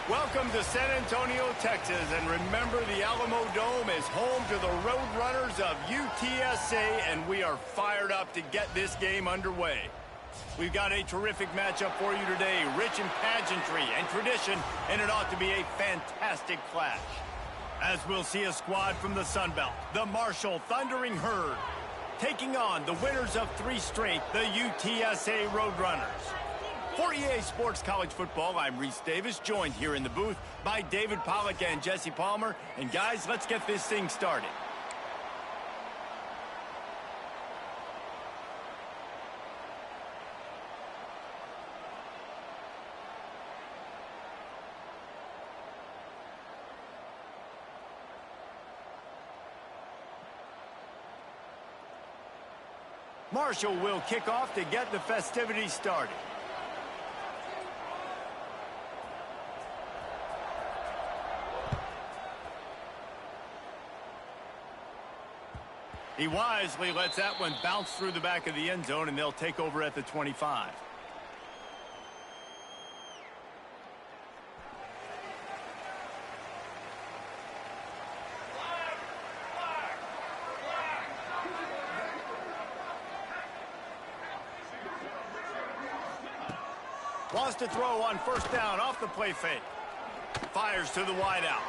Welcome to San Antonio, Texas, and remember the Alamo Dome is home to the Roadrunners of UTSA, and we are fired up to get this game underway. We've got a terrific matchup for you today, rich in pageantry and tradition, and it ought to be a fantastic clash. As we'll see a squad from the Sun Belt, the Marshall Thundering Herd, taking on the winners of 3 straight, the UTSA Roadrunners. For EA Sports College Football, I'm Reese Davis, joined here in the booth by David Pollack and Jesse Palmer. And guys, let's get this thing started. Marshall will kick off to get the festivities started. He wisely lets that one bounce through the back of the end zone, and they'll take over at the 25. Wants to throw on first down off the play fake. Fires to the wideout.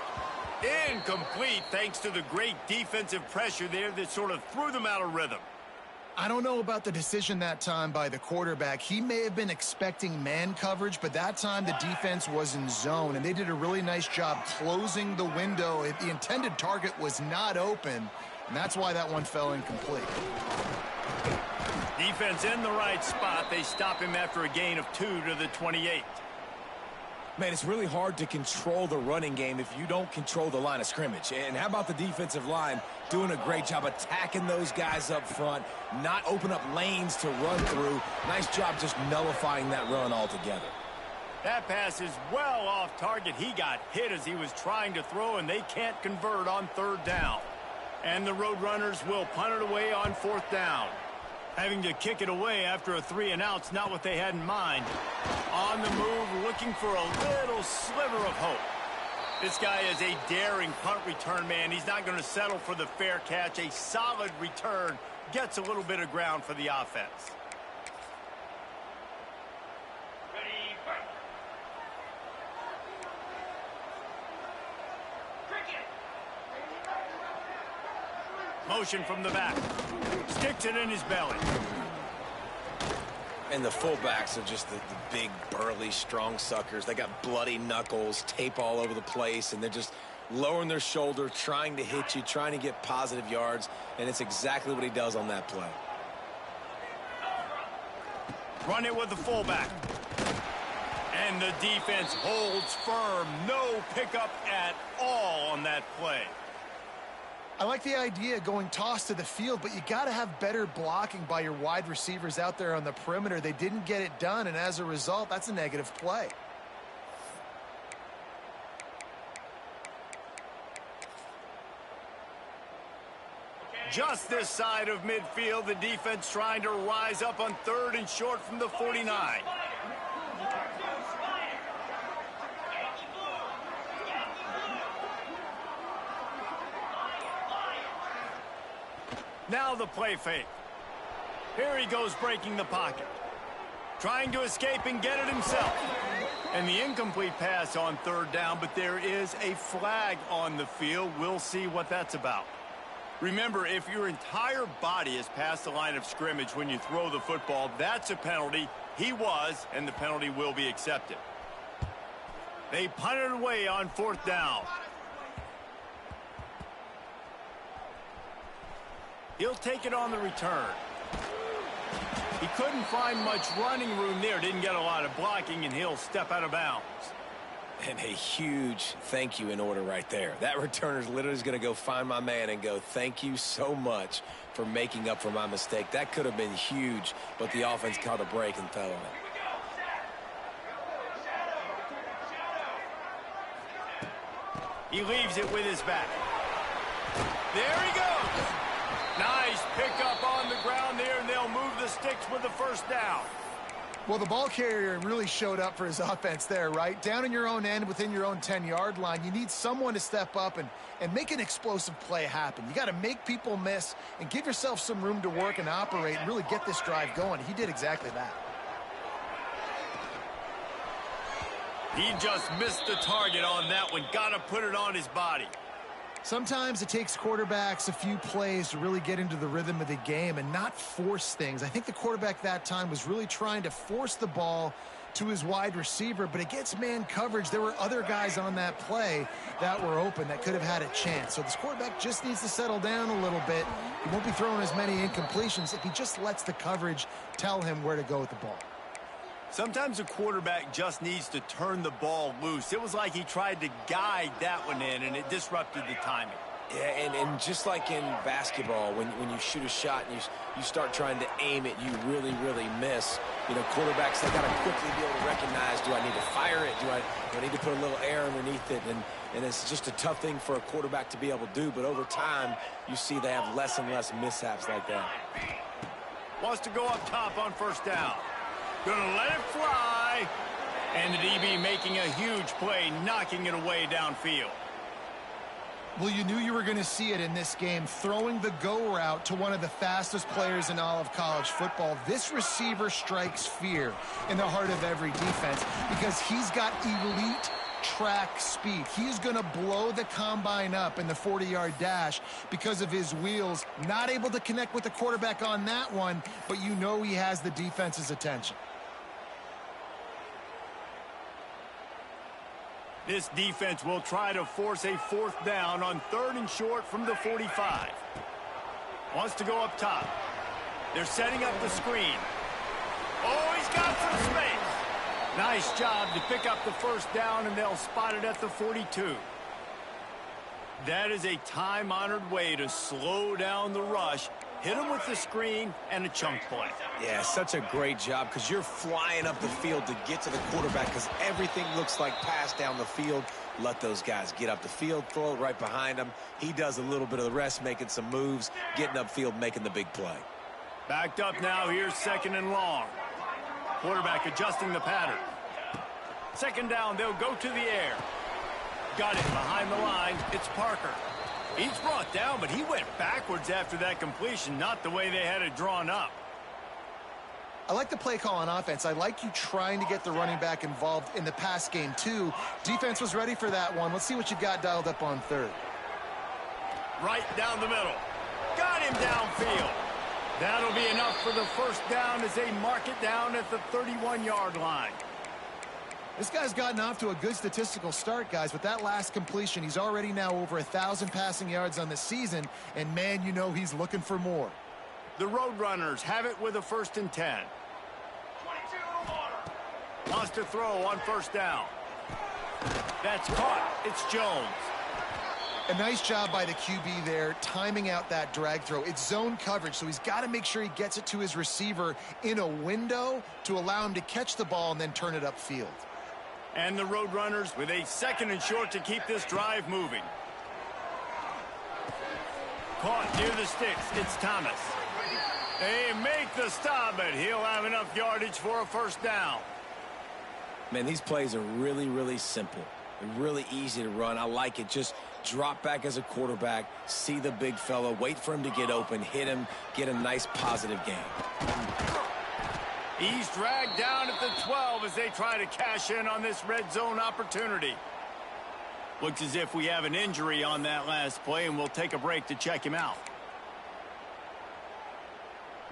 Incomplete thanks to the great defensive pressure there that sort of threw them out of rhythm. I don't know about the decision that time by the quarterback. He may have been expecting man coverage, but that time the defense was in zone, and they did a really nice job closing the window. The intended target was not open, and that's why that one fell incomplete. Defense in the right spot. They stop him after a gain of 2 to the 28. Man, it's really hard to control the running game if you don't control the line of scrimmage. And how about the defensive line doing a great job attacking those guys up front, not open up lanes to run through. Nice job just nullifying that run altogether. That pass is well off target. He got hit as he was trying to throw, and they can't convert on 3rd down. And the Roadrunners will punt it away on 4th down. Having to kick it away after a 3-and-out's not what they had in mind. On the move, looking for a little sliver of hope. This guy is a daring punt return man. He's not going to settle for the fair catch. A solid return gets a little bit of ground for the offense. Motion from the back. Sticks it in his belly. And the fullbacks are just the big, burly, strong suckers. They got bloody knuckles, tape all over the place, and they're just lowering their shoulder, trying to hit you, trying to get positive yards, and it's exactly what he does on that play. Run it with the fullback. And the defense holds firm. No pickup at all on that play. I like the idea of going toss to the field, but you got to have better blocking by your wide receivers out there on the perimeter. They didn't get it done, and as a result, that's a negative play. Just this side of midfield, the defense trying to rise up on 3rd and short from the 49. Now the play fake. Here he goes breaking the pocket. Trying to escape and get it himself. And the incomplete pass on 3rd down, but there is a flag on the field. We'll see what that's about. Remember, if your entire body is past the line of scrimmage when you throw the football, that's a penalty. He was, and the penalty will be accepted. They punt it away on 4th down. He'll take it on the return. He couldn't find much running room there. Didn't get a lot of blocking, and he'll step out of bounds. And a huge thank you in order right there. That returner's literally going to go find my man and go, thank you so much for making up for my mistake. That could have been huge, but the offense caught a break and fell on it. He leaves it with his back. There he goes. Nice pickup on the ground there, and they'll move the sticks with the 1st down. Well, the ball carrier really showed up for his offense there, right? Down in your own end, within your own 10-yard line, you need someone to step up and make an explosive play happen. You got to make people miss and give yourself some room to work and operate and really get this drive going. He did exactly that. He just missed the target on that one. Got to put it on his body. Sometimes it takes quarterbacks a few plays to really get into the rhythm of the game and not force things. I think the quarterback that time was really trying to force the ball to his wide receiver, but against man coverage, there were other guys on that play that were open that could have had a chance. So this quarterback just needs to settle down a little bit. He won't be throwing as many incompletions if he just lets the coverage tell him where to go with the ball. Sometimes a quarterback just needs to turn the ball loose. It was like he tried to guide that one in, and it disrupted the timing. Yeah, and just like in basketball, when you shoot a shot and you start trying to aim it, you really, really miss. You know, quarterbacks, they got to quickly be able to recognize, do I need to fire it? Do I need to put a little air underneath it? And it's just a tough thing for a quarterback to be able to do. But over time, you see they have less and less mishaps like that. Wants to go up top on first down. Gonna let it fly. And the DB making a huge play, knocking it away downfield. Well, you knew you were going to see it in this game, throwing the go route to one of the fastest players in all of college football. This receiver strikes fear in the heart of every defense because he's got elite track speed. He's going to blow the combine up in the 40-yard dash because of his wheels. Not able to connect with the quarterback on that one, but you know he has the defense's attention. This defense will try to force a fourth down on 3rd and short from the 45. Wants to go up top. They're setting up the screen. Oh, he's got some space. Nice job to pick up the first down, and they'll spot it at the 42. That is a time-honored way to slow down the rush, hit him with the screen, and a chunk play. Yeah, such a great job because you're flying up the field to get to the quarterback because everything looks like pass down the field. Let those guys get up the field, throw it right behind him. He does a little bit of the rest, making some moves, getting upfield, making the big play. Backed up now, here's 2nd and long. Quarterback adjusting the pattern. 2nd down, they'll go to the air. Got it behind the line. It's Parker. He's brought down, but he went backwards after that completion, not the way they had it drawn up. I like the play call on offense. I like you trying to get the running back involved in the pass game, too. Defense was ready for that one. Let's see what you've got dialed up on 3rd. Right down the middle. Got him downfield. That'll be enough for the first down as they mark it down at the 31-yard line. This guy's gotten off to a good statistical start, guys. With that last completion, he's already now over 1,000 passing yards on the season, and, man, you know he's looking for more. The Roadrunners have it with a 1st and 10. Wants to throw on first down. That's caught. It's Jones. A nice job by the QB there, timing out that drag throw. It's zone coverage, so he's got to make sure he gets it to his receiver in a window to allow him to catch the ball and then turn it upfield. And the Roadrunners with a 2nd and short to keep this drive moving. Caught near the sticks. It's Thomas. They make the stop, but he'll have enough yardage for a first down. Man, these plays are really, really simple. They're really easy to run. I like it. Just drop back as a quarterback, see the big fella, wait for him to get open, hit him, get a nice positive game. He's dragged down at the 12 as they try to cash in on this red zone opportunity. Looks as if we have an injury on that last play, and we'll take a break to check him out.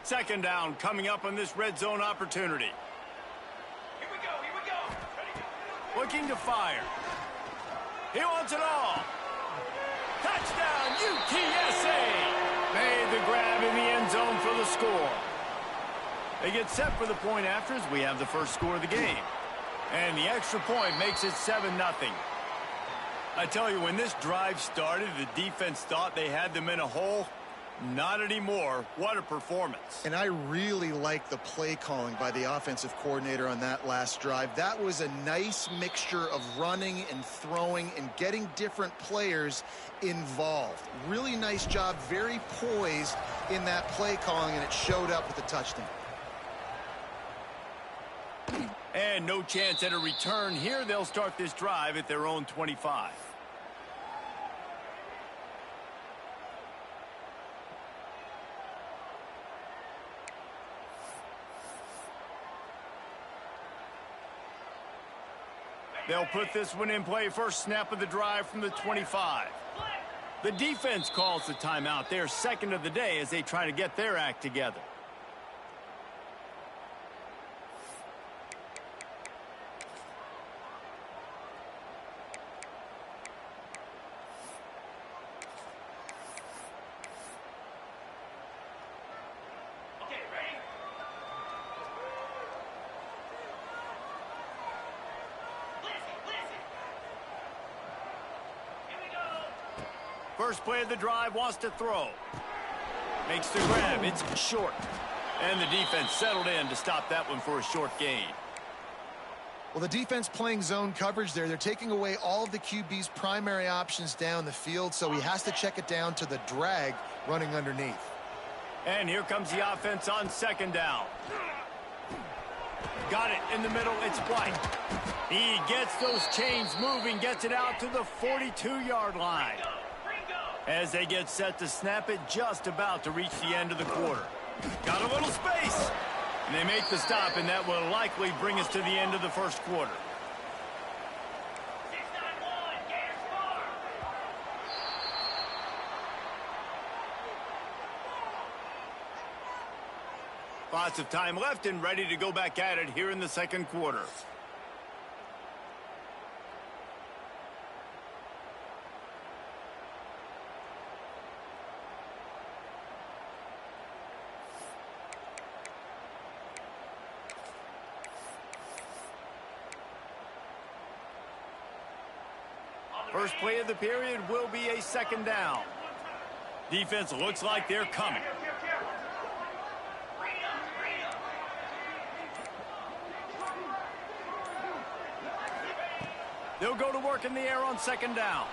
2nd down coming up on this red zone opportunity. Here we go. Looking to fire. He wants it all. Touchdown, UTSA! Made the grab in the end zone for the score. They get set for the point after as we have the first score of the game. And the extra point makes it 7-0. I tell you, when this drive started, the defense thought they had them in a hole. Not anymore. What a performance. And I really like the play calling by the offensive coordinator on that last drive. That was a nice mixture of running and throwing and getting different players involved. Really nice job, very poised in that play calling, and it showed up with the touchdown. And no chance at a return here. They'll start this drive at their own 25. They'll put this one in play. First snap of the drive from the 25. The defense calls the timeout. They're second of the day as they try to get their act together. First play of the drive, wants to throw. Makes the grab. It's short. And the defense settled in to stop that one for a short gain. Well, the defense playing zone coverage there. They're taking away all of the QB's primary options down the field, so he has to check it down to the drag running underneath. And here comes the offense on second down. Got it in the middle. It's White. He gets those chains moving, gets it out to the 42-yard line. As they get set to snap it, just about to reach the end of the quarter. Got a little space. And they make the stop, and that will likely bring us to the end of the first quarter. Lots of time left and ready to go back at it here in the second quarter. First play of the period will be a second down. Defense looks like they're coming. They'll go to work in the air on second down.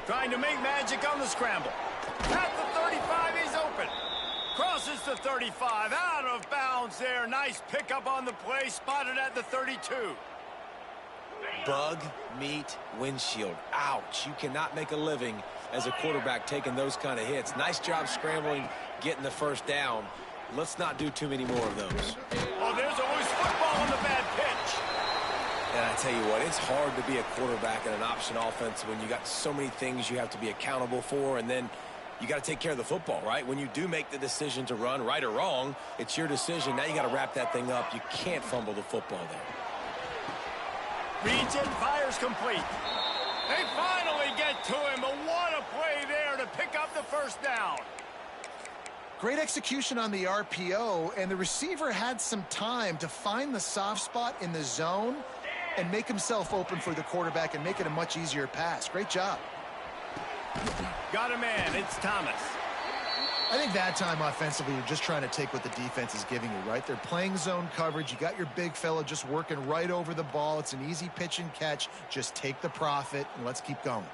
Trying to make magic on the scramble. At the 35, he's open. Crosses the 35, out of bounds there. Nice pickup on the play, spotted at the 32. Bug, meat, windshield. Ouch. You cannot make a living as a quarterback taking those kind of hits. Nice job scrambling, getting the first down. Let's not do too many more of those. Oh, there's a loose football on the bad pitch. And I tell you what, it's hard to be a quarterback in an option offense when you got so many things you have to be accountable for, and then you got to take care of the football, right? When you do make the decision to run, right or wrong, it's your decision. Now you got to wrap that thing up. You can't fumble the football there. Reads it, fires complete. They finally get to him, but what a play there to pick up the first down. Great execution on the RPO, and the receiver had some time to find the soft spot in the zone and make himself open for the quarterback and make it a much easier pass. Great job. Got a man. It's Thomas. I think that time offensively, you're just trying to take what the defense is giving you, right? They're playing zone coverage. You got your big fella just working right over the ball. It's an easy pitch and catch. Just take the profit, and let's keep going.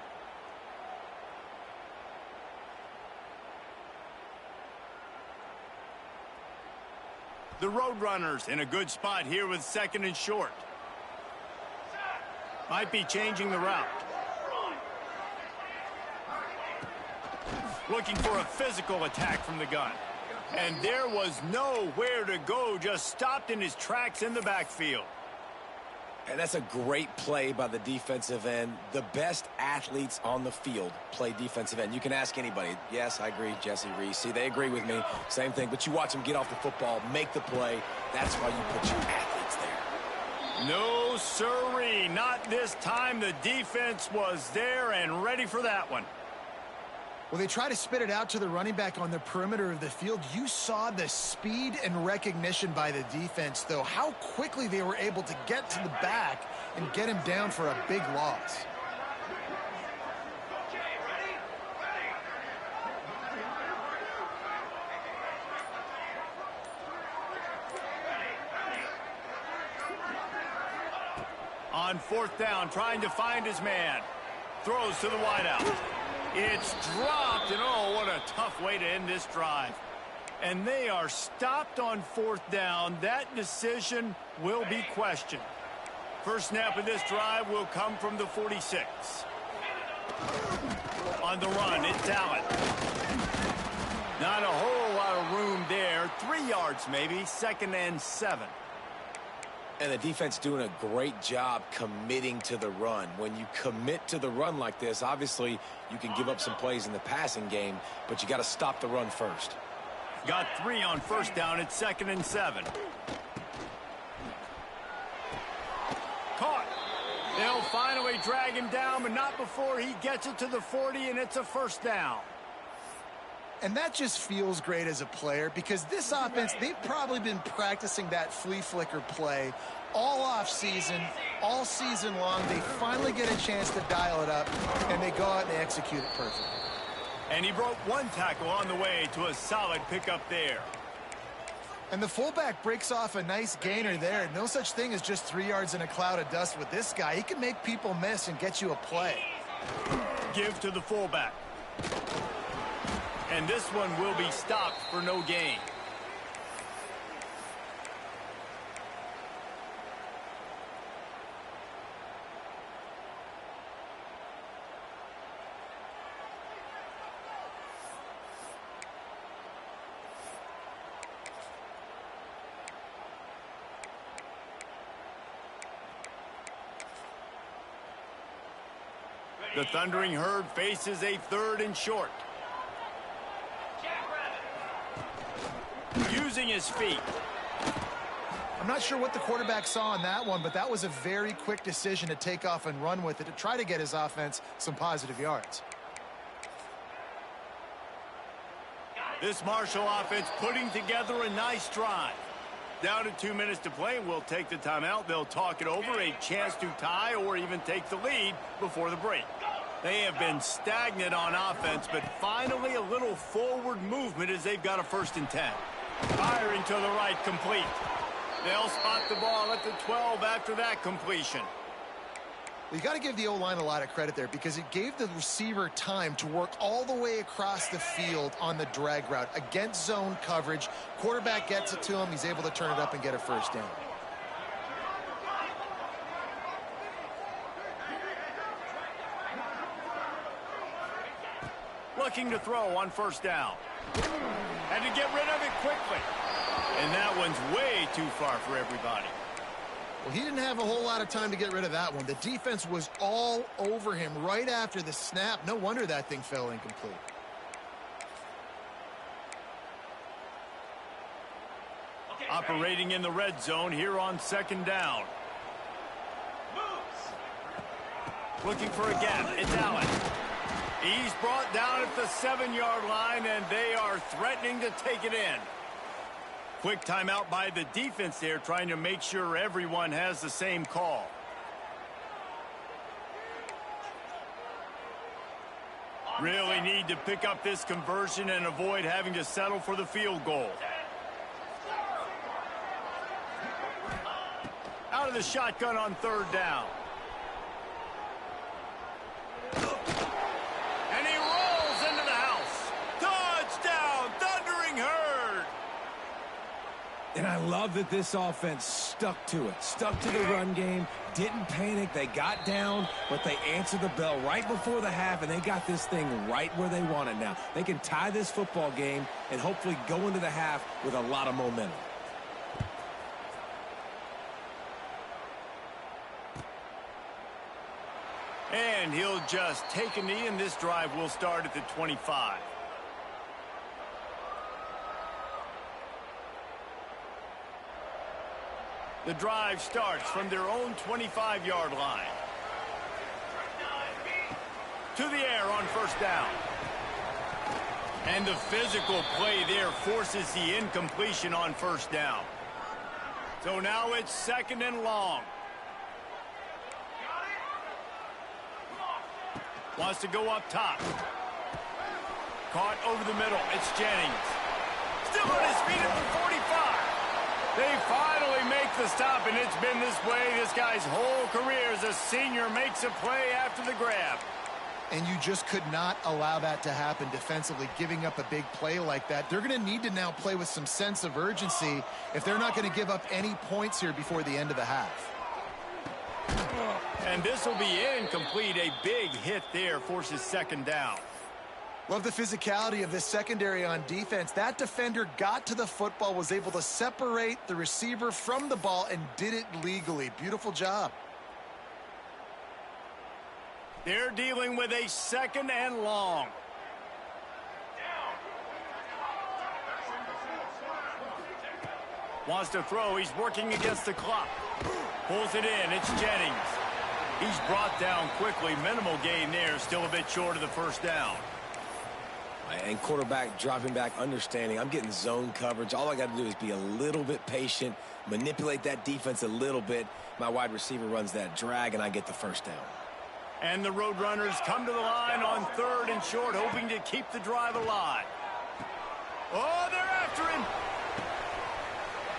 The Roadrunners in a good spot here with second and short. Might be changing the route. Looking for a physical attack from the gun. And there was nowhere to go, just stopped in his tracks in the backfield. And that's a great play by the defensive end. The best athletes on the field play defensive end. You can ask anybody. Yes, I agree, Jesse Reese. See, they agree with me. Same thing. But you watch them get off the football, make the play. That's why you put your athletes there. No, sirree. Not this time. The defense was there and ready for that one. Well, they try to spit it out to the running back on the perimeter of the field. You saw the speed and recognition by the defense, though, how quickly they were able to get to the back and get him down for a big loss. On fourth down, trying to find his man. Throws to the wideout. It's dropped, and oh, what a tough way to end this drive. And they are stopped on 4th down. That decision will be questioned. First snap of this drive will come from the 46. On the run, it's Allen. Not a whole lot of room there. 3 yards maybe, 2nd and 7. And the defense doing a great job committing to the run. When you commit to the run like this, obviously you can give up some plays in the passing game, but you got to stop the run first. Got 3 on 1st down. It's 2nd and 7. Caught. They'll finally drag him down, but not before he gets it to the 40, and it's a 1st down. And that just feels great as a player because this offense, they've probably been practicing that flea flicker play all off season, all season long. They finally get a chance to dial it up, and they go out and they execute it perfectly. And he broke 1 tackle on the way to a solid pickup there. And the fullback breaks off a nice gainer there. No such thing as just 3 yards in a cloud of dust with this guy. He can make people miss and get you a play. Give to the fullback. And this one will be stopped for no gain. The Thundering Herd faces a 3rd and short. Using his feet. I'm not sure what the quarterback saw on that one, but that was a very quick decision to take off and run with it to try to get his offense some positive yards. This Marshall offense putting together a nice drive. Down to 2 minutes to play, we'll take the timeout. They'll talk it over, a chance to tie or even take the lead before the break. They have been stagnant on offense, but finally a little forward movement as they've got a 1st and 10. Firing to the right, complete. They'll spot the ball at the 12 after that completion. You got to give the O-line a lot of credit there because it gave the receiver time to work all the way across the field on the drag route against zone coverage. Quarterback gets it to him. He's able to turn it up and get a 1st down. Looking to throw on 1st down. And to get rid of it quickly. And that one's way too far for everybody. Well, he didn't have a whole lot of time to get rid of that one. The defense was all over him right after the snap. No wonder that thing fell incomplete. Operating in the red zone here on 2nd down. Looking for a gap. It's Allen. He's brought down at the 7-yard line, and they are threatening to take it in. Quick timeout by the defense there, trying to make sure everyone has the same call. Really need to pick up this conversion and avoid having to settle for the field goal. Out of the shotgun on 3rd down. And he rolls into the house. Touchdown, Thundering Herd! And I love that this offense stuck to it. Stuck to the run game, didn't panic. They got down, but they answered the bell right before the half, and they got this thing right where they want it now. They can tie this football game and hopefully go into the half with a lot of momentum. And he'll just take a knee, and this drive will start at the 25. The drive starts from their own 25-yard line. To the air on 1st down. And the physical play there forces the incompletion on 1st down. So now it's 2nd and long. Wants to go up top. Caught over the middle. It's Jennings. Still on his feet at the 45. They finally make the stop, and it's been this way. This guy's whole career as a senior makes a play after the grab. And you just could not allow that to happen defensively, giving up a big play like that. They're going to need to now play with some sense of urgency if they're not going to give up any points here before the end of the half. And this will be incomplete. A big hit there forces second down. Love the physicality of this secondary on defense. That defender got to the football, was able to separate the receiver from the ball, and did it legally. Beautiful job. They're dealing with a second and long. Wants to throw. He's working against the clock. Pulls it in. It's Jennings. He's brought down quickly. Minimal gain there. Still a bit short of the first down. And quarterback dropping back, understanding I'm getting zone coverage. All I got to do is be a little bit patient, manipulate that defense a little bit. My wide receiver runs that drag, and I get the first down. And the Roadrunners come to the line on third and short, hoping to keep the drive alive. Oh, they're after him.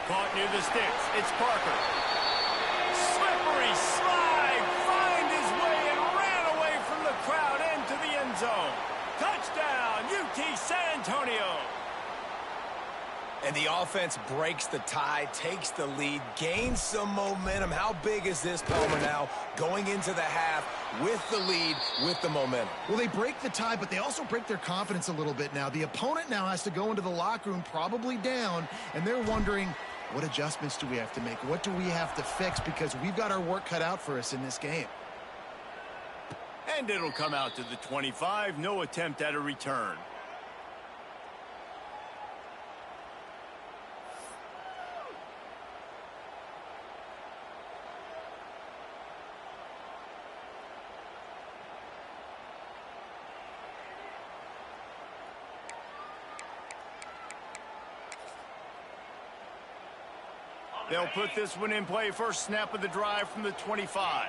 Caught near the sticks. It's Parker. Slippery slide. Find his way and ran away from the crowd into the end zone. Touchdown, UT San Antonio. And the offense breaks the tie, takes the lead, gains some momentum. How big is this, Palmer, now going into the half with the lead, with the momentum? Well, they break the tie, but they also break their confidence a little bit now. The opponent now has to go into the locker room probably down, and they're wondering, what adjustments do we have to make? What do we have to fix? Because we've got our work cut out for us in this game. And it'll come out to the 25. No attempt at a return. They'll put this one in play. First snap of the drive from the 25.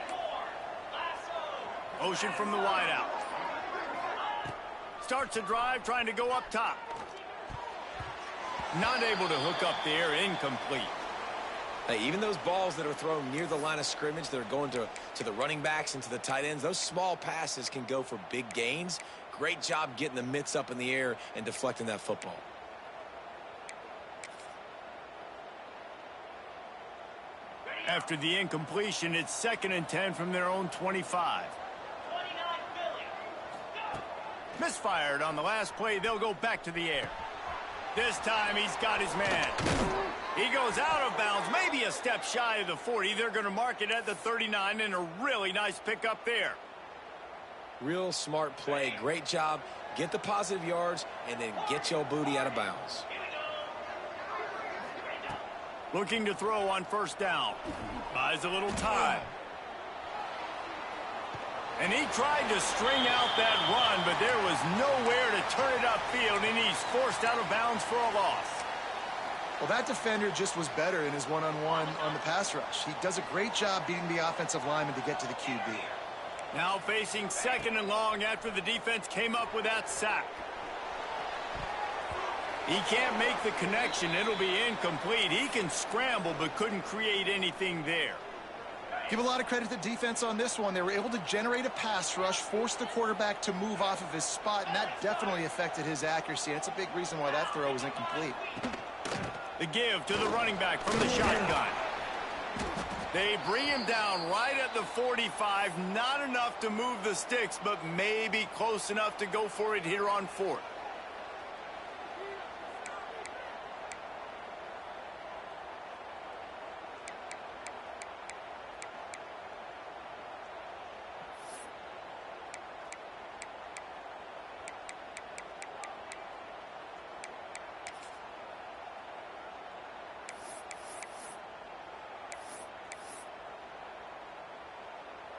Motion from the wideout. Starts a drive trying to go up top. Not able to hook up there. Incomplete. Hey, even those balls that are thrown near the line of scrimmage that are going to the running backs and to the tight ends, those small passes can go for big gains. Great job getting the mitts up in the air and deflecting that football. After the incompletion, it's 2nd and 10 from their own 25. Misfired on the last play. They'll go back to the air. This time he's got his man. He goes out of bounds, maybe a step shy of the 40. They're going to mark it at the 39, and a really nice pickup there. Real smart play. Great job. Get the positive yards, and then get your booty out of bounds. Looking to throw on first down. Buys a little time. And he tried to string out that run, but there was nowhere to turn it upfield, and he's forced out of bounds for a loss. Well, that defender just was better in his one-on-one on the pass rush. He does a great job beating the offensive lineman to get to the QB. Now facing 2nd and long after the defense came up with that sack. He can't make the connection. It'll be incomplete. He can scramble, but couldn't create anything there. Give a lot of credit to the defense on this one. They were able to generate a pass rush, force the quarterback to move off of his spot, and that definitely affected his accuracy. That's a big reason why that throw was incomplete. The give to the running back from the shotgun. They bring him down right at the 45. Not enough to move the sticks, but maybe close enough to go for it here on 4th.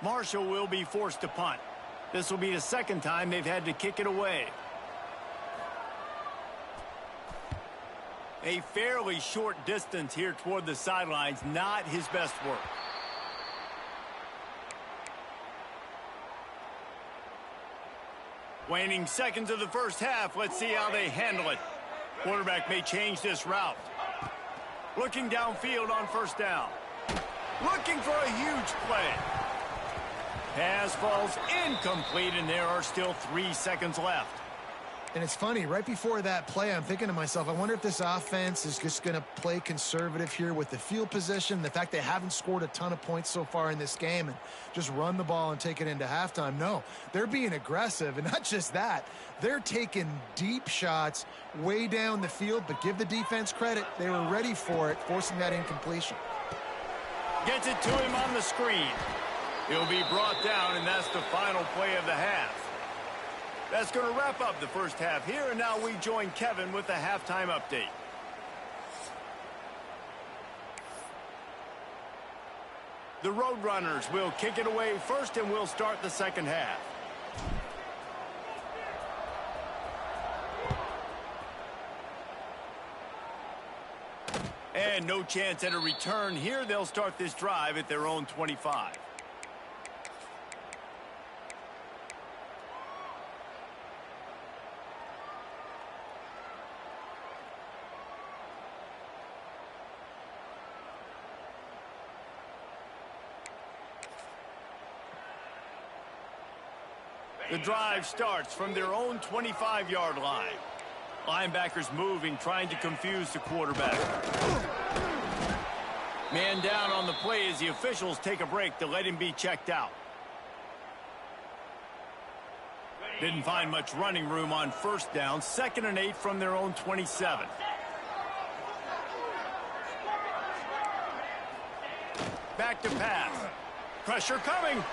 Marshall will be forced to punt. This will be the 2nd time they've had to kick it away. A fairly short distance here toward the sidelines, not his best work. Waning seconds of the first half. Let's see how they handle it. Quarterback may change this route. Looking downfield on first down. Looking for a huge play. Pass falls incomplete, and there are still 3 seconds left. And it's funny, right before that play, I'm thinking to myself, I wonder if this offense is just going to play conservative here with the field position, the fact they haven't scored a ton of points so far in this game, and just run the ball and take it into halftime. No, they're being aggressive, and not just that, they're taking deep shots way down the field, but give the defense credit. They were ready for it, forcing that incompletion. Gets it to him on the screen. He'll be brought down, and that's the final play of the half. That's going to wrap up the first half here, and now we join Kevin with the halftime update. The Roadrunners will kick it away first, and we'll start the second half. And no chance at a return here. They'll start this drive at their own 25. The drive starts from their own 25-yard line. Linebackers moving, trying to confuse the quarterback. Man down on the play as the officials take a break to let him be checked out. Didn't find much running room on first down. 2nd and 8 from their own 27. Back to pass. Pressure coming.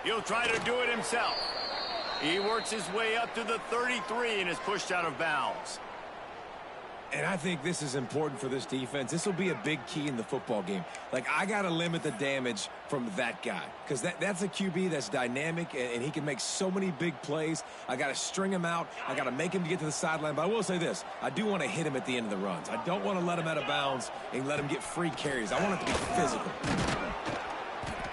He'll try to do it himself. He works his way up to the 33 and is pushed out of bounds. And I think this is important for this defense. This will be a big key in the football game. Like, I got to limit the damage from that guy because that's a QB that's dynamic, and he can make so many big plays. I got to string him out. I got to make him get to the sideline. But I will say this. I do want to hit him at the end of the runs. I don't want to let him out of bounds and let him get free carries. I want it to be physical.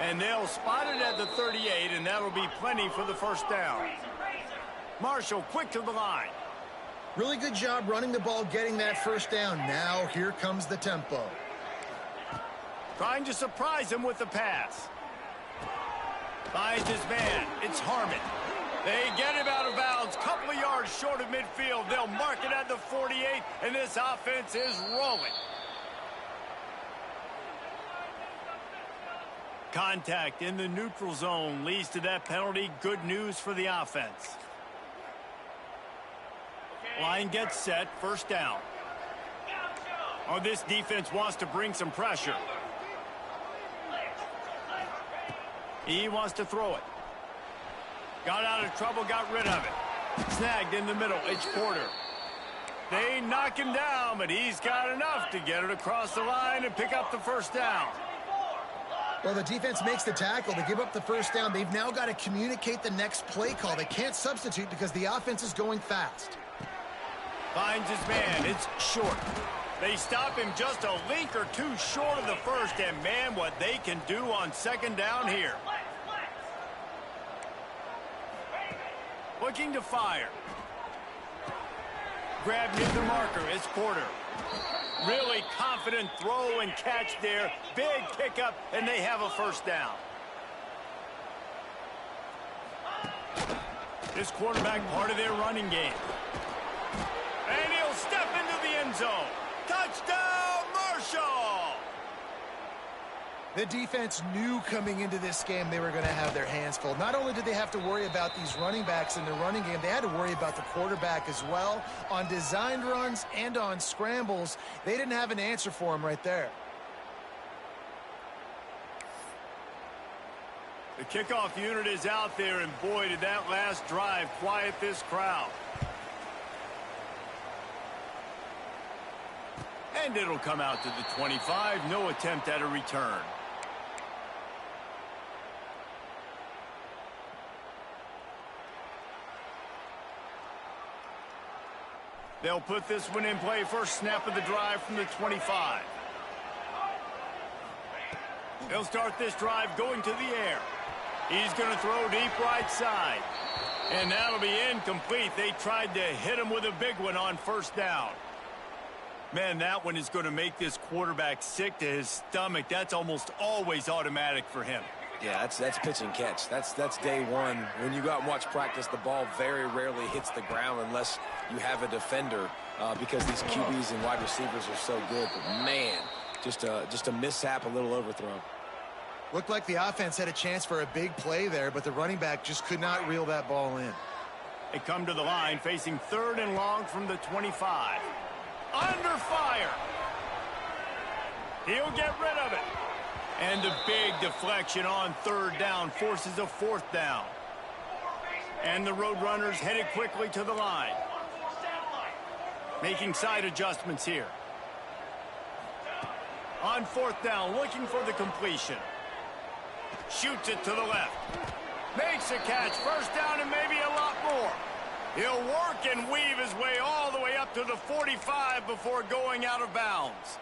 And they'll spot it at the 38, and that'll be plenty for the first down. Marshall quick to the line. Really good job running the ball, getting that first down. Now here comes the tempo. Trying to surprise him with the pass. Finds his man. It's Harmon. They get him out of bounds. Couple of yards short of midfield. They'll mark it at the 48, and this offense is rolling. Contact in the neutral zone leads to that penalty. Good news for the offense. Line gets set. First down. Oh, this defense wants to bring some pressure. He wants to throw it. Got out of trouble, got rid of it. Snagged in the middle. It's Porter. They knock him down, but he's got enough to get it across the line and pick up the first down. Well, the defense makes the tackle. They give up the first down. They've now got to communicate the next play call. They can't substitute because the offense is going fast. Finds his man. It's short. They stop him just a link or two short of the first, and man, what they can do on second down here. Looking to fire. Grab near the marker. It's Porter. Really confident throw and catch there. Big pickup, and they have a first down. This quarterback part of their running game. And he'll step into the end zone. Touchdown, Marshall! The defense knew coming into this game they were going to have their hands full. Not only did they have to worry about these running backs in the running game, they had to worry about the quarterback as well. On designed runs and on scrambles, they didn't have an answer for him right there. The kickoff unit is out there, and boy, did that last drive quiet this crowd. And it'll come out to the 25. No attempt at a return. They'll put this one in play. First snap of the drive from the 25. They'll start this drive going to the air. He's going to throw deep right side. And that'll be incomplete. They tried to hit him with a big one on first down. Man, that one is going to make this quarterback sick to his stomach. That's almost always automatic for him. Yeah, that's pitch and catch. That's day one. When you go out and watch practice, the ball very rarely hits the ground unless you have a defender because these QBs and wide receivers are so good. But man, just a mishap, a little overthrown. Looked like the offense had a chance for a big play there, but the running back just could not reel that ball in. They come to the line facing 3rd and long from the 25. Under fire. He'll get rid of it. And the big deflection on 3rd down forces a 4th down. And the Roadrunners headed quickly to the line. Making side adjustments here. On 4th down, looking for the completion. Shoots it to the left. Makes a catch. 1st down and maybe a lot more. He'll work and weave his way all the way up to the 45 before going out of bounds.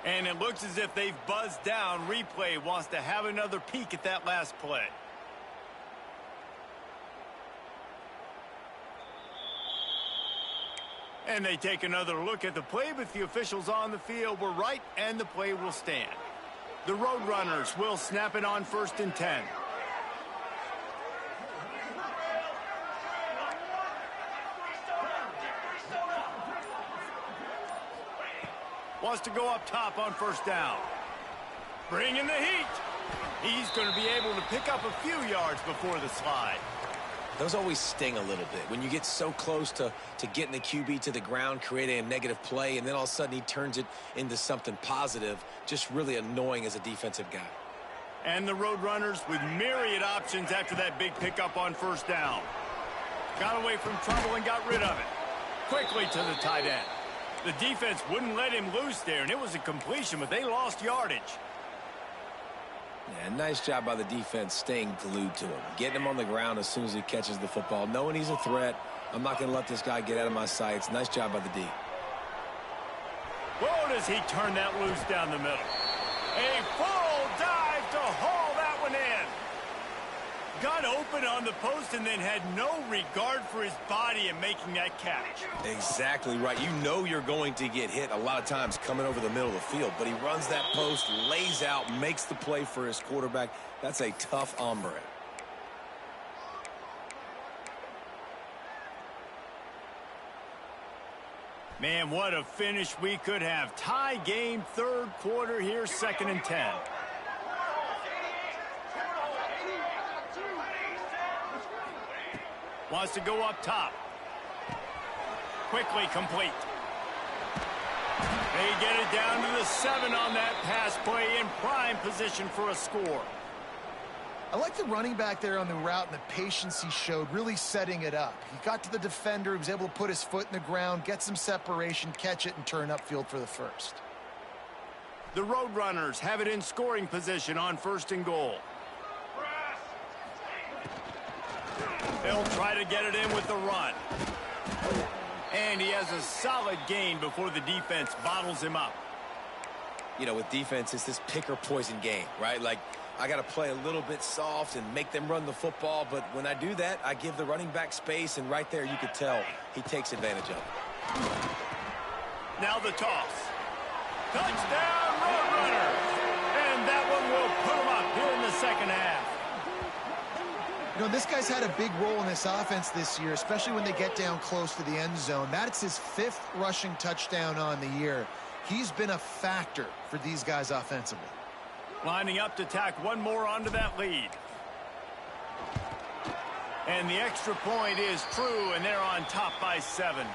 And it looks as if they've buzzed down. Replay wants to have another peek at that last play. And they take another look at the play, but the officials on the field were right, and the play will stand. The Roadrunners will snap it on 1st and 10. Wants to go up top on 1st down. Bringing the heat. He's going to be able to pick up a few yards before the slide. Those always sting a little bit when you get so close to getting the QB to the ground, creating a negative play, and then all of a sudden he turns it into something positive. Just really annoying as a defensive guy. And the Roadrunners with myriad options after that big pickup on 1st down. Got away from trouble and got rid of it. Quickly to the tight end. The defense wouldn't let him loose there, and it was a completion, but they lost yardage. Yeah, nice job by the defense staying glued to him. Getting him on the ground as soon as he catches the football. Knowing he's a threat. I'm not going to let this guy get out of my sights. Nice job by the D. Whoa, does he turn that loose down the middle. A full dive to haul that one in. Got open on the post and then had no regard for his body in making that catch. Exactly right. You know you're going to get hit a lot of times coming over the middle of the field, but he runs that post, lays out, makes the play for his quarterback. That's a tough hombre. Man, what a finish we could have. Tie game, 3rd quarter here, 2nd and 10. Wants to go up top. Quickly complete. They get it down to the 7 on that pass play, in prime position for a score. I like the running back there on the route and the patience he showed, really setting it up. He got to the defender, he was able to put his foot in the ground, get some separation, catch it, and turn upfield for the 1st. The Roadrunners have it in scoring position on 1st and goal. They'll try to get it in with the run. And he has a solid gain before the defense bottles him up. You know, with defense, it's this pick or poison game, right? Like, I got to play a little bit soft and make them run the football, but when I do that, I give the running back space, and right there you could tell he takes advantage of it. Now the toss. Touchdown, Roadrunners! And that one will put him up here in the 2nd half. You know, this guy's had a big role in this offense this year, especially when they get down close to the end zone. That's his 5th rushing touchdown on the year. He's been a factor for these guys offensively. Lining up to tack one more onto that lead. And the extra point is true, and they're on top by 7.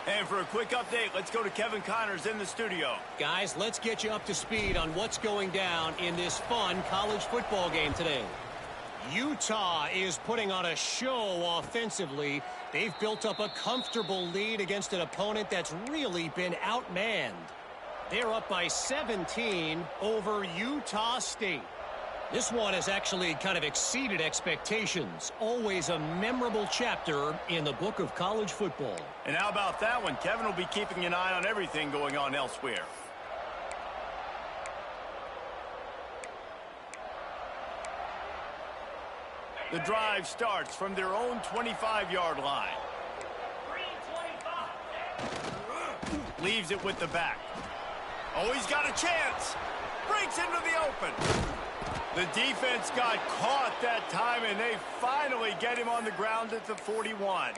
And for a quick update, let's go to Kevin Connors in the studio. Guys, let's get you up to speed on what's going down in this fun college football game today. Utah is putting on a show offensively. They've built up a comfortable lead against an opponent that's really been outmanned. They're up by 17 over Utah State. This one has actually kind of exceeded expectations. Always a memorable chapter in the book of college football. And how about that one? Kevin will be keeping an eye on everything going on elsewhere. The drive starts from their own 25-yard line. Leaves it with the back. Oh, he's got a chance. breaks into the open. The defense got caught that time, and they finally get him on the ground at the 41.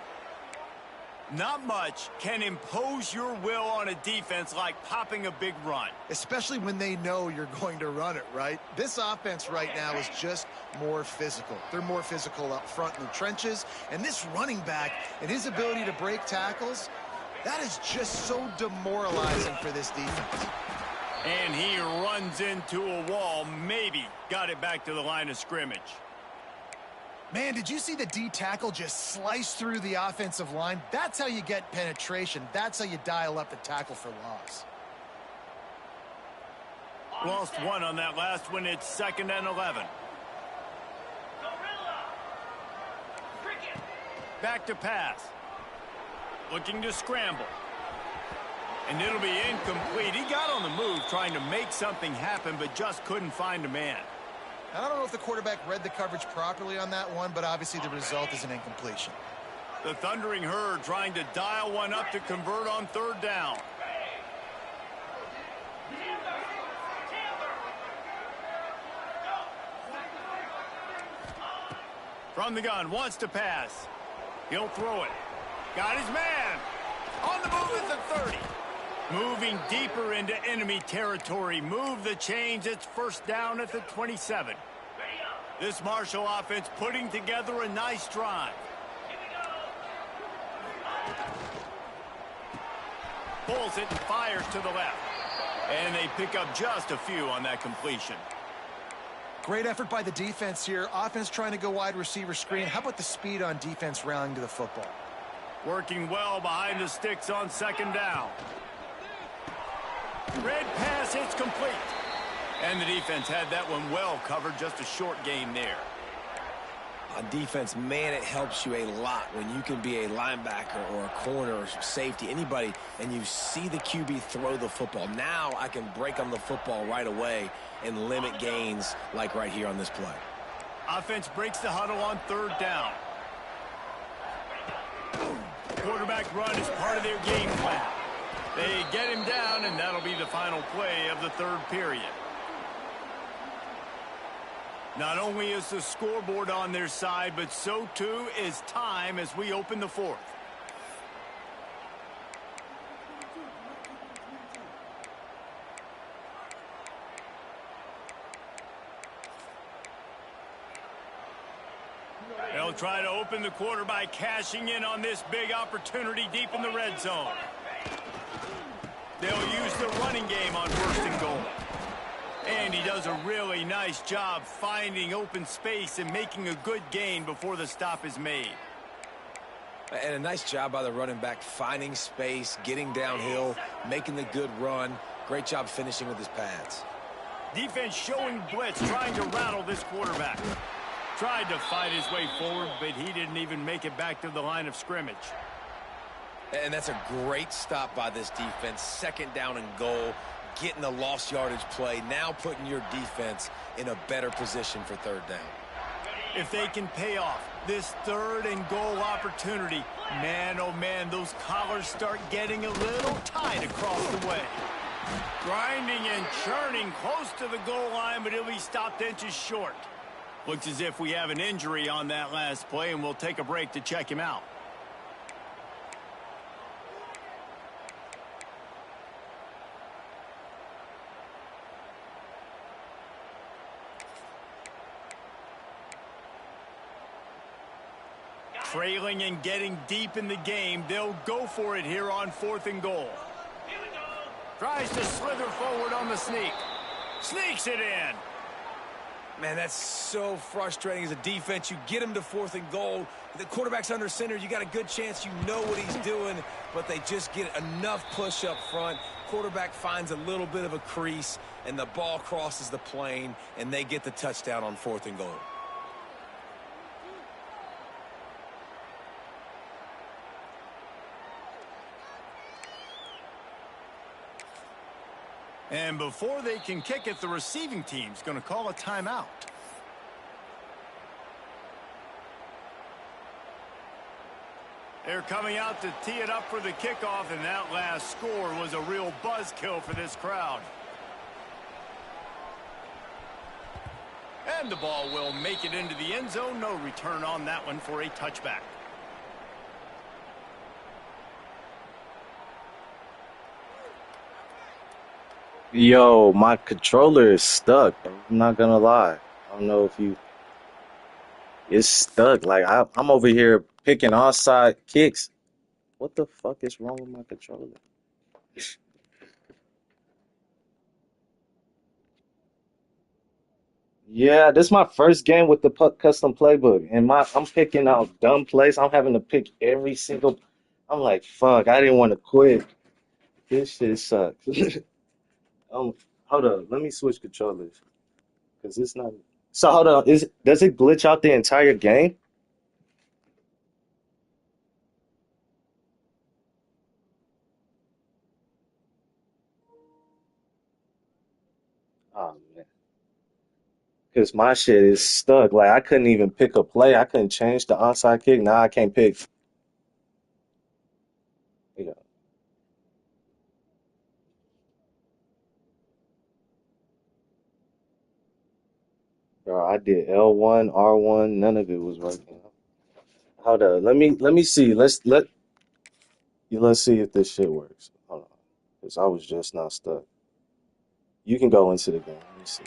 Not much can impose your will on a defense like popping a big run. Especially when they know you're going to run it, right? This offense right now is just more physical. They're more physical up front in the trenches. And this running back and his ability to break tackles, that is just so demoralizing for this defense. And he runs into a wall, maybe got it back to the line of scrimmage. Man, did you see the D tackle just slice through the offensive line? That's how you get penetration. That's how you dial up the tackle for loss. Lost one on that last one. It's 2nd and 11. Back to pass. Looking to scramble. And it'll be incomplete. He got on the move trying to make something happen, but just couldn't find a man. I don't know if the quarterback read the coverage properly on that one, but obviously the result is an incompletion. The Thundering Herd trying to dial one up to convert on 3rd down. From the gun, wants to pass. He'll throw it. Got his man. On the move at the 30. Moving deeper into enemy territory. Move the chains. It's 1st down at the 27. This Marshall offense putting together a nice drive. Pulls it and fires to the left. And they pick up just a few on that completion. Great effort by the defense here. Offense trying to go wide receiver screen. How about the speed on defense rallying to the football? Working well behind the sticks on 2nd down. Red pass, it's complete. And the defense had that one well covered, just a short gain there. On defense, man, it helps you a lot when you can be a linebacker or a corner or safety, anybody, and you see the QB throw the football. Now I can break on the football right away and limit gains like right here on this play. Offense breaks the huddle on 3rd down. Quarterback run is part of their game plan. They get him down, and that'll be the final play of the 3rd period. Not only is the scoreboard on their side, but so too is time as we open the 4th. They'll try to open the quarter by cashing in on this big opportunity deep in the red zone. They'll use the running game on 1st and goal. And he does a really nice job finding open space and making a good gain before the stop is made. And a nice job by the running back, finding space, getting downhill, making the good run. Great job finishing with his pads. Defense showing blitz, trying to rattle this quarterback. Tried to fight his way forward, but he didn't even make it back to the line of scrimmage. And that's a great stop by this defense. 2nd down and goal, getting the lost yardage play, now putting your defense in a better position for 3rd down. If they can pay off this 3rd and goal opportunity, man, oh man, those collars start getting a little tight across the way. Grinding and churning close to the goal line, but he'll be stopped inches short. Looks as if we have an injury on that last play, and we'll take a break to check him out. Trailing and getting deep in the game, they'll go for it here on 4th and goal. Tries to slither forward on the sneak. Sneaks it in. Man, that's so frustrating as a defense. You get him to 4th and goal. The quarterback's under center. You got a good chance you know what he's doing, but they just get enough push up front. Quarterback finds a little bit of a crease, and the ball crosses the plane, and they get the touchdown on 4th and goal. And before they can kick it, the receiving team's going to call a timeout. They're coming out to tee it up for the kickoff, and that last score was a real buzzkill for this crowd. And the ball will make it into the end zone. No return on that one for a touchback. Yo, my controller is stuck, bro. I'm not gonna lie. I don't know if you... It's stuck. Like, I'm over here picking onside kicks. What the fuck is wrong with my controller? Yeah, this is my first game with the custom playbook, and I'm picking out dumb plays. I'm having to pick every single. I'm like, fuck, I didn't want to quit. This shit sucks. Um, hold up, let me switch controllers because it's not. So hold on, does it glitch out the entire game? Oh man, because my shit is stuck. Like I couldn't even pick a play. I couldn't change the onside kick. Now I can't pick. Yeah, bro, I did L1, R1. None of it was working. Hold up, let me see. Let's see if this shit works. Hold on, because I was just not stuck. You can go into the game. Let me see.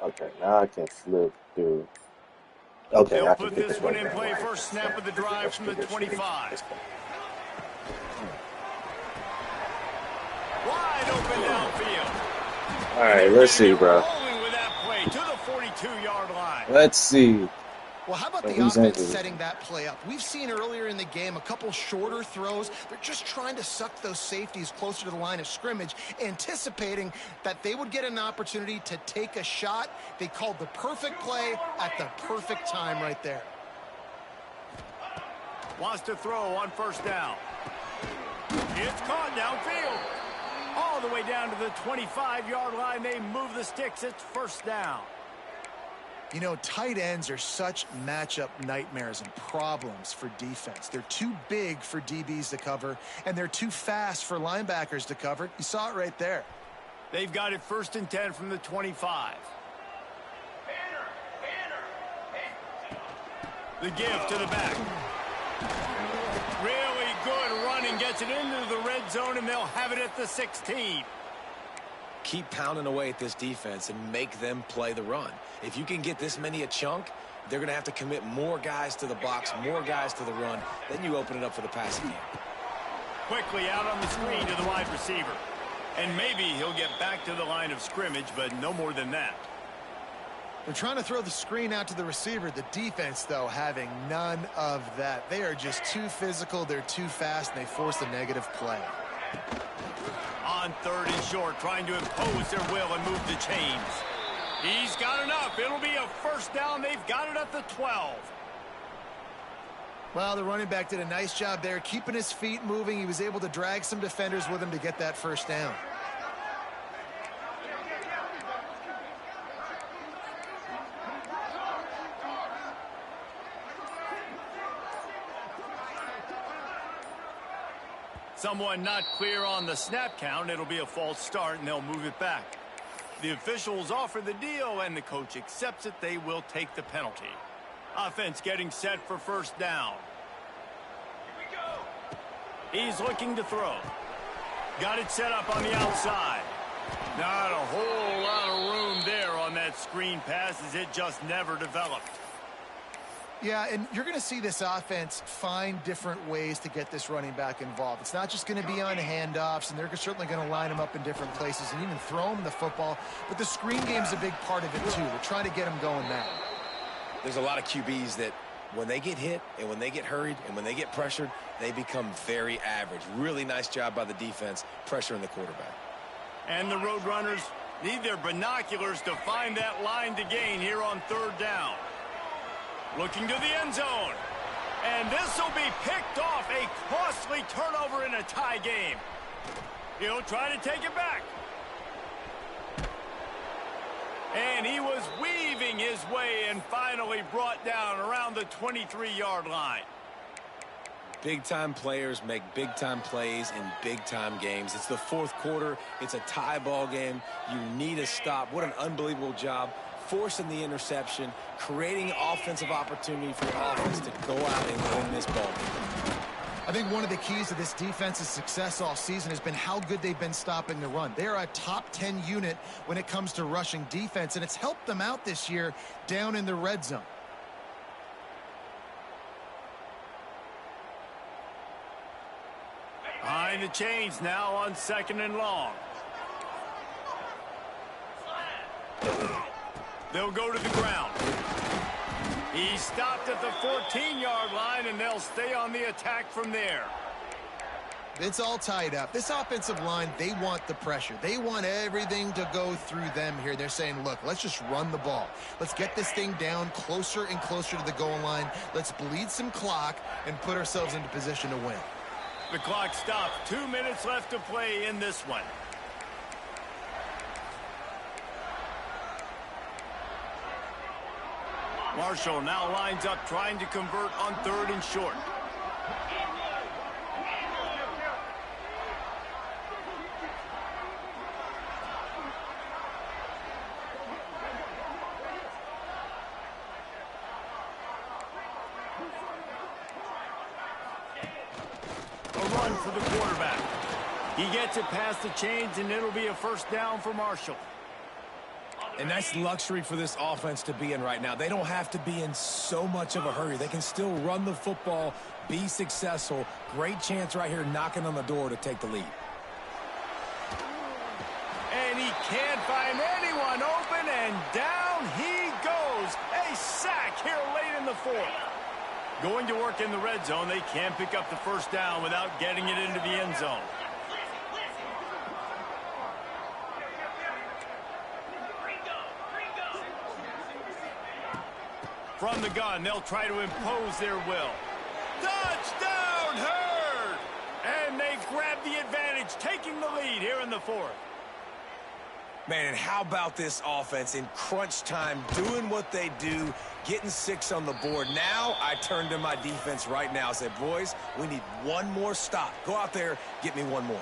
Okay, now I can flip through. Okay, They'll I can put pick the this one play in now. play first snap of the drive Let's from go. the Let's go. 25. Let's go. Wide open downfield. All And right, they're let's getting see, it bro. rolling with that play to the 42-yard line. Let's see. Well, how about Oh, the he's offense injured. setting that play up? We've seen earlier in the game a couple shorter throws. They're just trying to suck those safeties closer to the line of scrimmage, anticipating that they would get an opportunity to take a shot. They called the perfect play at the perfect time right there. Wants to throw on first down. It's caught downfield. All the way down to the 25-yard line. They move the sticks. It's first down. You know, tight ends are such matchup nightmares and problems for defense. They're too big for DBs to cover, and they're too fast for linebackers to cover. You saw it right there. They've got it first and 10 from the 25. The give to the back. Really good running. Gets it into the red zone, and they'll have it at the 16. Keep pounding away at this defense and make them play the run. If you can get this many a chunk, they're going to have to commit more guys to the box, more guys to the run. Then you open it up for the passing game. Quickly out on the screen to the wide receiver. And maybe he'll get back to the line of scrimmage, but no more than that. They're trying to throw the screen out to the receiver. The defense, though, having none of that. They are just too physical. They're too fast, and they force a negative play. On third and short, trying to impose their will and move the chains. He's got enough. It'll be a first down. They've got it at the 12. Well, the running back did a nice job there, keeping his feet moving. He was able to drag some defenders with him to get that first down. Someone not clear on the snap count. It'll be a false start, and they'll move it back. The officials offer the deal, and the coach accepts it. They will take the penalty. Offense getting set for first down. Here we go. He's looking to throw. Got it set up on the outside. Not a whole lot of room there on that screen pass, as it just never developed. Yeah, and you're going to see this offense find different ways to get this running back involved. It's not just going to be on handoffs, and they're certainly going to line him up in different places and even throw him the football. But the screen game's a big part of it, too. They're trying to get him going now. There's a lot of QBs that when they get hit and when they get hurried and when they get pressured, they become very average. Really nice job by the defense pressuring the quarterback. And the Roadrunners need their binoculars to find that line to gain here on third down. Looking to the end zone. And this will be picked off. A costly turnover in a tie game. He'll try to take it back. And he was weaving his way and finally brought down around the 23-yard line. Big-time players make big-time plays in big-time games. It's the fourth quarter. It's a tie ball game. You need a stop. What an unbelievable job forcing the interception, creating offensive opportunity for your offense to go out and win this ball game. I think one of the keys to this defense's success all season has been how good they've been stopping the run. They're a top 10 unit when it comes to rushing defense, and it's helped them out this year down in the red zone. Behind the chains now on 2nd and long. They'll go to the ground. He stopped at the 14-yard line, and they'll stay on the attack from there. It's all tied up. This offensive line, they want the pressure. They want everything to go through them here. They're saying, look, let's just run the ball. Let's get this thing down closer and closer to the goal line. Let's bleed some clock and put ourselves into position to win. The clock stopped. 2 minutes left to play in this one. Marshall now lines up trying to convert on 3rd and short. A run for the quarterback. He gets it past the chains, and it'll be a first down for Marshall. And that's luxury for this offense to be in right now. They don't have to be in so much of a hurry. They can still run the football, be successful. Great chance right here knocking on the door to take the lead. And he can't find anyone open, and down he goes. A sack here late in the 4th. Going to work in the red zone. They can't pick up the first down without getting it into the end zone. From the gun, they'll try to impose their will. Touchdown, Herd! And they grab the advantage, taking the lead here in the 4th. Man, and how about this offense in crunch time, doing what they do, getting 6 on the board. Now I turn to my defense right now and say, boys, we need one more stop. Go out there, get me one more.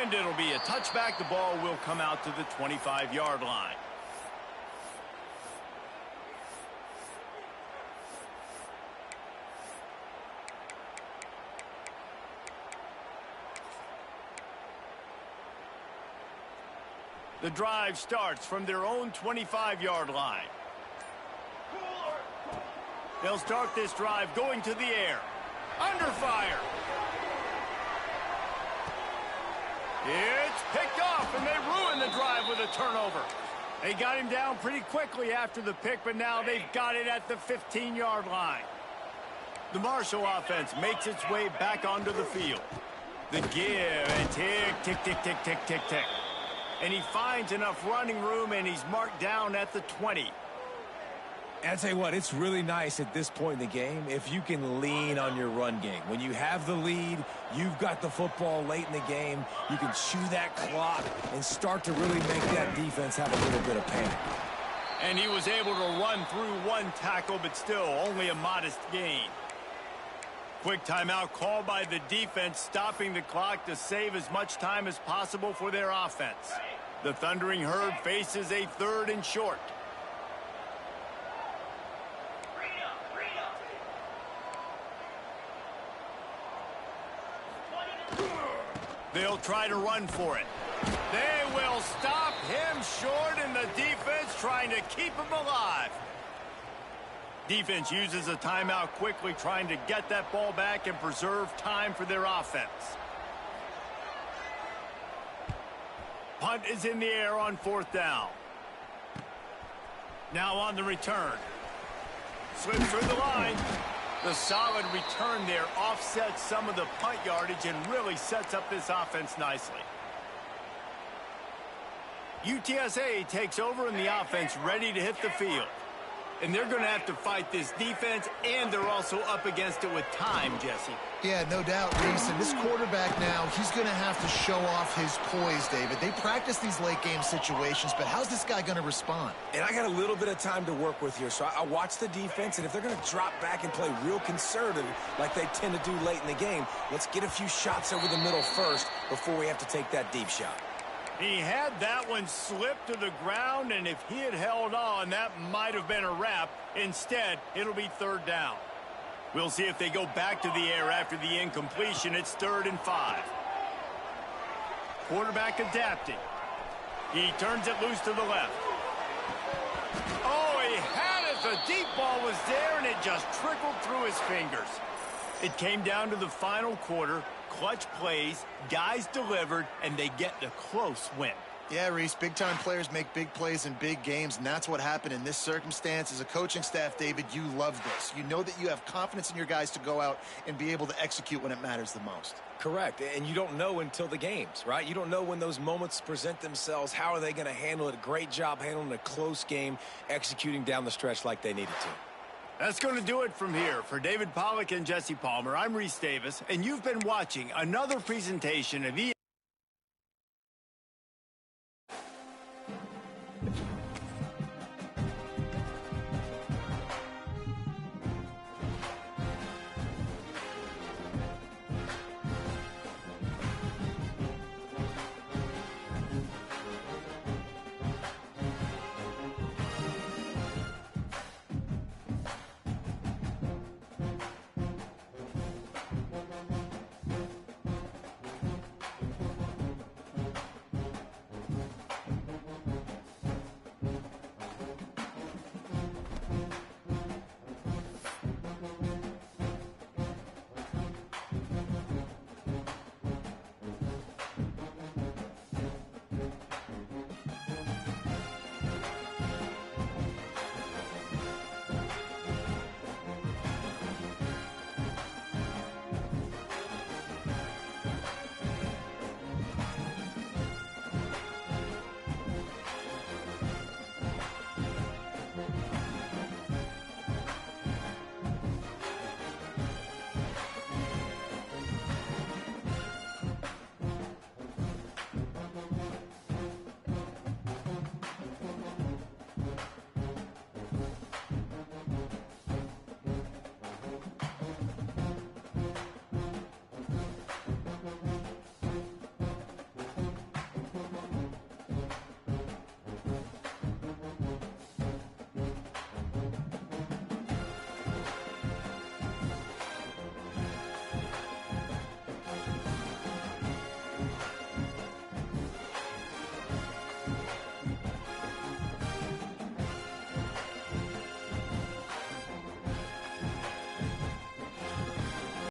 And it'll be a touchback. The ball will come out to the 25-yard line. The drive starts from their own 25-yard line. They'll start this drive going to the air. Under fire. It's picked off, and they ruin the drive with a turnover. They got him down pretty quickly after the pick, but now they've got it at the 15-yard line. The Marshall offense makes its way back onto the field. The give, and tick, tick, tick, tick, tick, tick, tick. And he finds enough running room, and he's marked down at the 20. And I tell you what, it's really nice at this point in the game if you can lean on your run game. When you have the lead, you've got the football late in the game, you can chew that clock and start to really make that defense have a little bit of panic. And he was able to run through one tackle, but still only a modest gain. Quick timeout called by the defense, stopping the clock to save as much time as possible for their offense. The Thundering Herd faces a 3rd and short. They'll try to run for it. They will stop him short, and the defense trying to keep him alive. Defense uses a timeout quickly, trying to get that ball back and preserve time for their offense. Punt is in the air on 4th down. Now on the return. Slips through the line. The solid return there offsets some of the punt yardage and really sets up this offense nicely. UTSA takes over, and the offense ready to hit the field. and they're going to have to fight this defense, and they're also up against it with time, Jesse. Yeah, no doubt, Reese. And this quarterback now, he's going to have to show off his poise, David. They practice these late-game situations, but how's this guy going to respond? And I got a little bit of time to work with here, so I watch the defense, and if they're going to drop back and play real conservative like they tend to do late in the game, let's get a few shots over the middle first before we have to take that deep shot. He had that one slip to the ground, and if he had held on, that might have been a wrap. Instead, it'll be third down. We'll see if they go back to the air after the incompletion. It's 3rd and 5. Quarterback adapting. He turns it loose to the left. Oh, he had it. The deep ball was there, and it just trickled through his fingers. It came down to the final quarter. Clutch plays, guys delivered, and they get the close win. Yeah, Reese, big-time players make big plays in big games, and that's what happened in this circumstance. As a coaching staff, David, you love this. You know that you have confidence in your guys to go out and be able to execute when it matters the most. Correct, and you don't know until the games, right? You don't know when those moments present themselves. How are they going to handle it? Great job handling a close game, executing down the stretch like they needed to. That's going to do it from here. For David Pollack and Jesse Palmer, I'm Reese Davis, and you've been watching another presentation of